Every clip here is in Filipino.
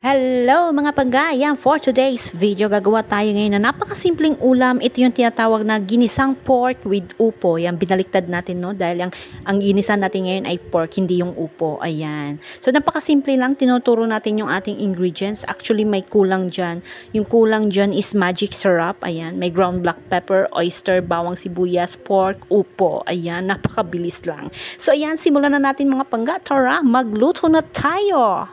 Hello mga panggaya! For today's video, gagawa tayo ngayon na napakasimpleng ulam. Ito yung tinatawag na ginisang pork with upo. Yan, binaliktad natin, no? Dahil ang ginisan natin ngayon ay pork, hindi yung upo. Ayan. So, napakasimple lang. Tinuturo natin yung ating ingredients. Actually, may kulang dyan. Yung kulang dyan is magic syrup. Ayan. May ground black pepper, oyster, bawang sibuyas, pork, upo. Ayan. Napakabilis lang. So, ayan. Simulan na natin mga pangga. Tara, magluto na tayo!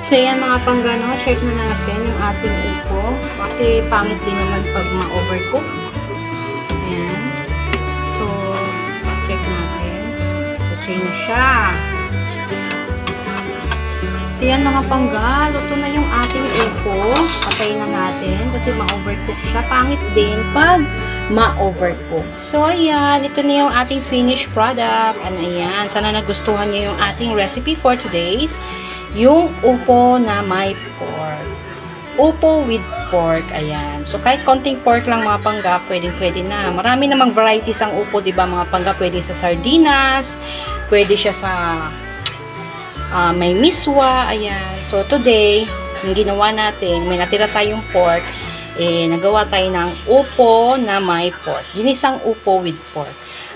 So yan mga panggano, check na natin yung ating upo. Kasi pangit din naman pag ma-overcook. Ayan. So, check natin. Okay na siya. So yan mga pangga, luto na yung ating upo. Patayin na natin kasi ma-overcook siya. Pangit din pag ma-overcook. So ayan, ito na yung ating finished product. Ano ayan, sana nagustuhan niyo yung ating recipe for today's. Yung upo na may pork. Upo with pork, ayan. So kahit konting pork lang mga pangga, pwede na. Marami namang varieties ang upo, 'di ba mga pangga? Pwede sa sardinas, pwede siya sa may miswa, ayan. So, today, yung ginawa natin, may natira tayong pork, nagawa tayo ng upo na may pork. Ginisang upo with pork.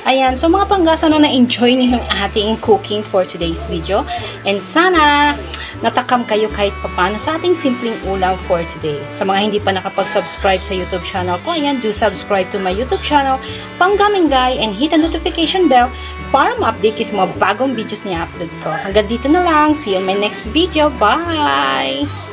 Ayan, so mga panggasa na na-enjoy niyo yung ating cooking for today's video. And sana, natakam kayo kahit papano sa ating simpleng ulam for today. Sa mga hindi pa nakapag-subscribe sa YouTube channel ko, ayan, do subscribe to my YouTube channel, Panggamingay, and hit the notification bell para ma-update kayo sa mga bagong videos na i-upload ko. Hanggang dito na lang. See you in my next video. Bye!